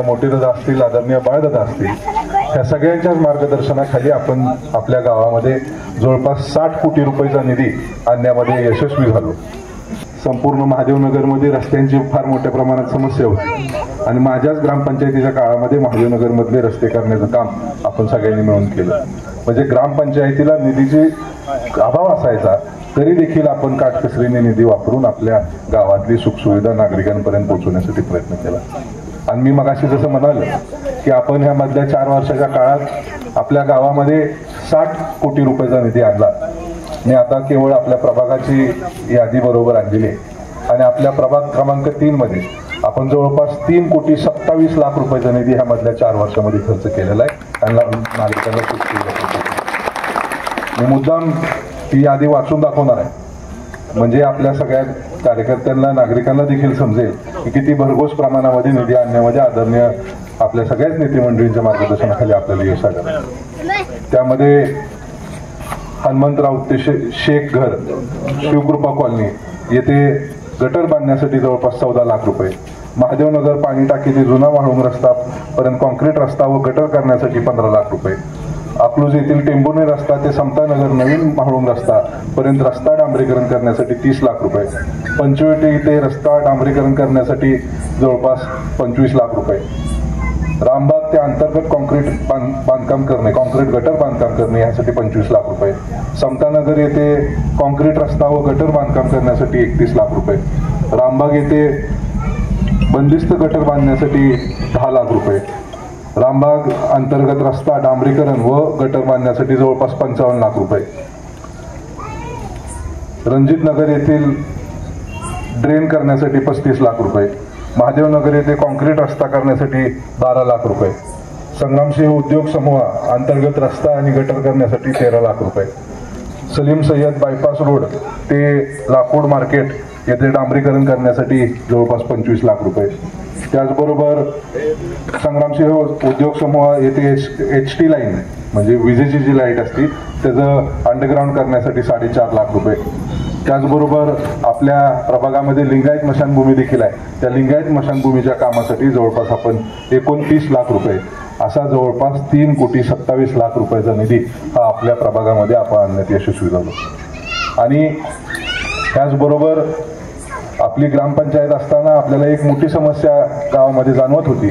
मोठेदादा असतील, आदरणीय बाळदादा असतील, ह्या सगळ्यांच्याच मार्गदर्शनाखाली आपण आपल्या गावामध्ये जवळपास 60 कोटी रुपयाचा निधी आणण्यामध्ये यशस्वी झालो. संपूर्ण महादेवनगरमध्ये रस्त्यांची फार मोठ्या प्रमाणात समस्या होती आणि माझ्याच ग्रामपंचायतीच्या काळामध्ये महादेवनगरमधले रस्ते करण्याचं काम आपण सगळ्यांनी मिळून केलं. म्हणजे ग्रामपंचायतीला निधीची अभाव असायचा तरी देखील आपण काटकसरीने निधी वापरून आपल्या गावातली सुखसुविधा नागरिकांपर्यंत पोहोचवण्यासाठी प्रयत्न केला. आणि मी मगाशी जसं म्हणालं की आपण ह्या मधल्या 4 वर्षाच्या काळात आपल्या गावामध्ये 60 कोटी रुपयाचा निधी आणला. मी आता केवळ आपल्या प्रभागाची यादी बरोबर आणलेली आहे आणि आपल्या प्रभाग क्रमांक 3 मध्ये आपण जवळपास 3,27,00,000 रुपयाचा निधी ह्या मधल्या 4 वर्षामध्ये खर्च केलेला आहे आणि नागरिकांना सुखसुविधा. मी मुद्दाम ही यादी वाचून दाखवणार आहे म्हणजे आपल्या सगळ्या कार्यकर्त्यांना, नागरिकांना देखील समजेल की किती भरघोस प्रमाणामध्ये निधी आणण्यामध्ये आदरणीय आपल्या सगळ्याच नेते मंडळींच्या मार्गदर्शनाखाली आपल्याला यश आलं. त्यामध्ये हनुमंतराव ते शेख घर, शिवकृपा कॉलनी येथे गटर बांधण्यासाठी जवळपास 14 लाख रुपये, महादेवनगर पाणी टाकी ते जुना वाळूंग रस्ता पर्यंत कॉन्क्रीट रस्ता व गटर करण्यासाठी 15 लाख रुपये, अकलूज येथील टेंभुर्णी रस्ता ते समतानगर नवीन म्हाळुंग रस्ता पर्यंत रस्ता डांबरीकरण करण्यासाठी 30 लाख रुपये, पंचवटी ते रस्ता डांबरीकरण करण्यासाठी जवळपास 25 लाख रुपये, रामबाग ते अंतर्गत कॉन्क्रीट बांधकाम करणे, कॉन्क्रीट गटर बांधकाम करणे यासाठी 25 लाख रुपये, समतानगर येथे कॉन्क्रीट रस्ता व गटर बांधकाम करण्यासाठी 31 लाख रुपये, रामबाग येथे बंदिस्त गटर बांधण्यासाठी 10 लाख रुपये, रामबाग अंतर्गत रस्ता डांबरीकरण व गटर बांधण्यासाठी जवळपास 55 लाख रुपये, रणजित नगर येथील ड्रेन करण्यासाठी 35 लाख रुपये, महादेवनगर येथे कॉन्क्रीट रस्ता करण्यासाठी 12 लाख रुपये, संग्रामसिंह उद्योग समूह अंतर्गत रस्ता आणि गटर करण्यासाठी 13 लाख रुपये, सलीम सय्यद बायपास रोड ते लाकूड मार्केट येथे डांबरीकरण करण्यासाठी जवळपास 25 लाख रुपये, त्याचबरोबर संग्रामसिंह उद्योग समूह येथे HT लाईन म्हणजे विजेची जी लाईट असती त्याचं अंडरग्राऊंड करण्यासाठी 4.5 लाख रुपये, त्याचबरोबर आपल्या प्रभागामध्ये लिंगायत स्मशानभूमी देखील आहे, त्या लिंगायत स्मशानभूमीच्या कामासाठी जवळपास आपण 29 लाख रुपये असा जवळपास 3,27,00,000 रुपयाचा निधी हा आपल्या प्रभागामध्ये आपण आणण्यात यशस्वी झालो. आणि त्याचबरोबर आपली ग्रामपंचायत असताना आपल्याला एक मोठी समस्या गावामध्ये जाणवत होती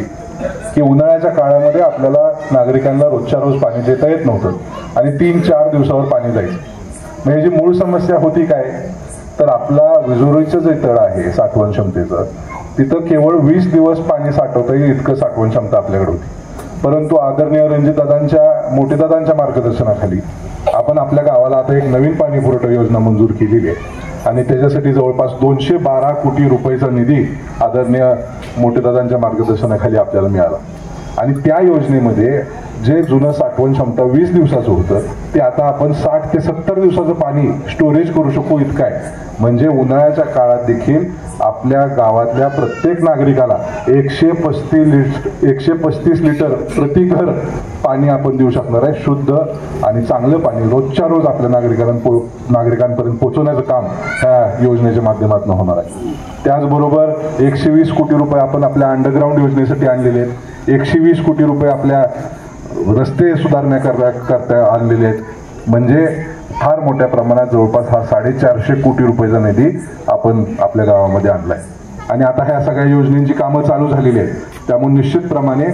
की उन्हाळ्याच्या काळामध्ये आपल्याला नागरिकांना रोजच्या रोज पाणी देता येत नव्हतं आणि 3-4 दिवसावर पाणी जायचं. म्हणजे जी मूळ समस्या होती काय तर आपला विजुरीचं जे तळ आहे साठवण क्षमतेचं तिथं केवळ 20 दिवस पाणी साठवता येईल इतकं साठवण क्षमता आपल्याकडे होती. परंतु आदरणीय रणजितदादांच्या, मोठेदादांच्या मार्गदर्शनाखाली आपण आपल्या गावाला आता एक नवीन पाणी पुरवठा योजना मंजूर केलेली आहे आणि त्याच्यासाठी जवळपास 212 कोटी रुपयाचा निधी आदरणीय मोठेदादांच्या मार्गदर्शनाखाली आपल्याला मिळाला. आणि त्या योजनेमध्ये जे जुनं साठवण क्षमता 20 दिवसाचं होतं ते आता आपण 60 ते 70 दिवसाचं पाणी स्टोरेज करू शकू इतकं आहे. म्हणजे उन्हाळ्याच्या काळात देखील आपल्या गावातल्या प्रत्येक नागरिकाला 135 लिटर प्रति घर पाणी आपण देऊ शकणार आहे. शुद्ध आणि चांगलं पाणी रोजच्या रोज आपल्या नागरिकांपर्यंत पोहोचवण्याचं काम ह्या योजनेच्या माध्यमातून होणार आहे. त्याचबरोबर 120 कोटी रुपये आपण आपल्या अंडरग्राऊंड योजनेसाठी आणलेले आहेत. 120 कोटी रुपये आपल्या रस्ते सुधारण्याकरता आणलेले आहेत. म्हणजे फार मोठ्या प्रमाणात जवळपास हा 450 कोटी रुपयाचा निधी आपण आपल्या गावामध्ये आणलाय. आणि आता ह्या सगळ्या योजनेची कामं चालू झालेली आहेत. त्यामुळे निश्चितप्रमाणे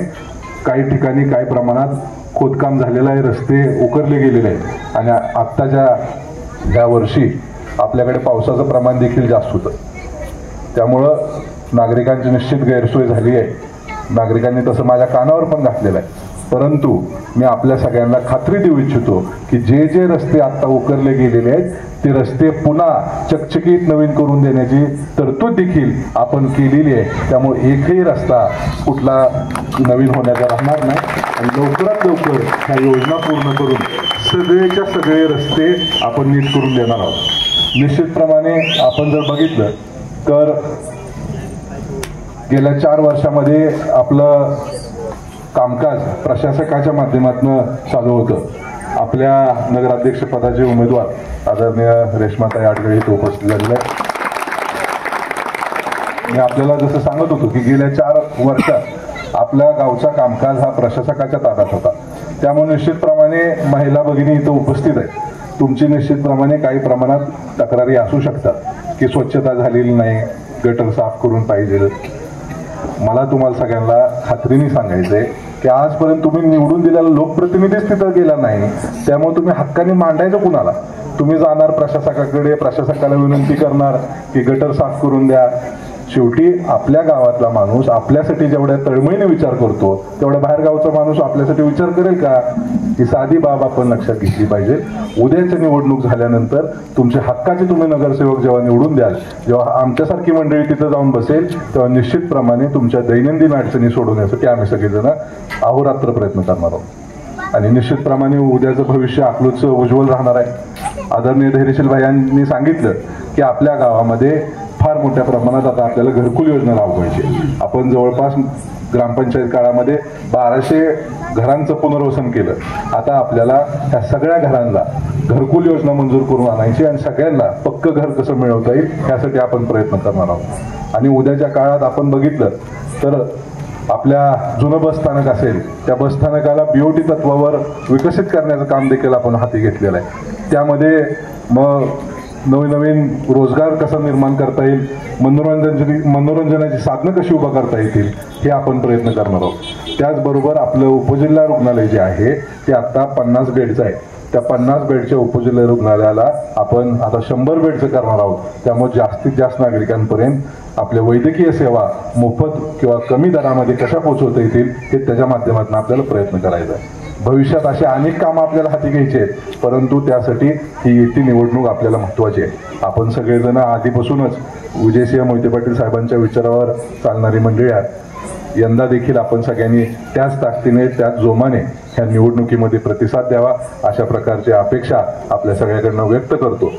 काही ठिकाणी काही प्रमाणात खोदकाम झालेलं आहे, रस्ते उकरले गेलेले आहेत आणि आत्ताच्या ह्या वर्षी आपल्याकडे पावसाचं प्रमाण देखील जास्त होतं. त्यामुळं नागरिकांची निश्चित गैरसोय झाली आहे. नागरिकांनी तसं माझ्या कानावर पण घातलेलं आहे. परंतु मी आपल्या सगळ्यांना खात्री देऊ इच्छितो की जे जे रस्ते आता उकरले गेलेले आहेत ते रस्ते पुन्हा चकचकीत नवीन करून देण्याची तरतूद देखील आपण केलेली आहे. त्यामुळे एकही रस्ता कुठला नवीन होण्याचा राहणार नाही आणि लवकरात लवकर ह्या योजना पूर्ण करून सगळेच्या सगळे रस्ते आपण नीट करून देणार आहोत. निश्चितप्रमाणे आपण जर बघितलं तर गेल्या 4 वर्षामध्ये आपलं कामकाज प्रशासकाच्या माध्यमातून चालू होतं. आपल्या नगराध्यक्ष पदाचे उमेदवार आदरणीय रेश्माताई आडगळे इथे उपस्थित झालेले आहेत. मी आपल्याला जसं सांगत होतो की गेल्या 4 वर्षात आपल्या गावचा कामकाज हा प्रशासकाच्या ताब्यात होता. त्यामुळे निश्चितप्रमाणे महिला भगिनी इथं उपस्थित आहेत. तुमची निश्चितप्रमाणे काही प्रमाणात तक्रारी असू शकतात की स्वच्छता झालेली नाही, गटर साफ करून पाहिजे. मला तुम्हाला सगळ्यांना खात्रीने सांगायचंय की आजपर्यंत तुम्ही निवडून दिलेला लोकप्रतिनिधीच तिथं गेला नाही. त्यामुळे तुम्ही हक्काने मांडायचं कुणाला? तुम्ही जाणार प्रशासकाकडे, प्रशासकाला विनंती करणार की गटर साफ करून द्या. शेवटी आपल्या गावातला माणूस आपल्यासाठी जेवढ्या तळमळीने विचार करतो तेवढ्या बाहेर गावचा माणूस आपल्यासाठी विचार करेल का? ही साधी बाब आपण लक्षात घेतली पाहिजे. उद्याची निवडणूक झाल्यानंतर तुमच्या हक्काचे तुम्ही नगरसेवक जेव्हा निवडून द्याल, जेव्हा आमच्यासारखी मंडळी तिथं जाऊन बसेल, तेव्हा निश्चितप्रमाणे तुमच्या दैनंदिन अडचणी सोडवण्यासाठी आम्ही सगळेजण अहोरात्र प्रयत्न करणार आहोत. आणि निश्चितप्रमाणे उद्याचं भविष्य अकलूजचं उज्ज्वल राहणार आहे. आदरणीय धैर्यशील भाई यांनी सांगितलं की आपल्या गावामध्ये फार मोठ्या प्रमाणात आता आपल्याला घरकुल योजना राबवायची. आपण जवळपास ग्रामपंचायत काळामध्ये 1200 घरांचं पुनर्वसन केलं. आता आपल्याला ह्या सगळ्या घरांना घरकुल योजना मंजूर करून आणायची आणि सगळ्यांना पक्क घर कसं मिळवता येईल यासाठी आपण प्रयत्न करणार आहोत. आणि उद्याच्या काळात आपण बघितलं तर आपल्या जुनं बसस्थानक असेल, त्या बसस्थानकाला BOT तत्वावर विकसित करण्याचं काम देखील आपण हाती घेतलेलं आहे. त्यामध्ये मग नवीन रोजगार कसा निर्माण करता येईल, मनोरंजनाची साधनं कशी उभा करता येतील हे आपण प्रयत्न करणार आहोत. त्याचबरोबर आपलं उपजिल्हा रुग्णालय जे आहे ते आता 50 बेडचं आहे. त्या 50 बेडच्या उपजिल्हा रुग्णालयाला आपण आता 100 बेडचं करणार आहोत. त्यामुळे जास्तीत जास्त नागरिकांपर्यंत आपल्या वैद्यकीय सेवा मोफत किंवा कमी दरामध्ये कशा पोहोचवता येतील हे त्याच्या माध्यमातून आपल्याला प्रयत्न करायचा आहे. भविष्यात असे अनेक कामं आपल्याला हाती घ्यायचे आहेत, परंतु त्यासाठी ही निवडणूक आपल्याला महत्त्वाची आहे. आपण सगळेजण आधीपासूनच विजयसिंह मोहिते पाटील साहेबांच्या विचारावर चालणारी मंडळी आहेत. यंदा देखील आपण सगळ्यांनी त्याच ताकदीने, त्याच जोमाने ह्या निवडणुकीमध्ये प्रतिसाद द्यावा अशा प्रकारची अपेक्षा आपल्या सगळ्यांकडून व्यक्त करतो.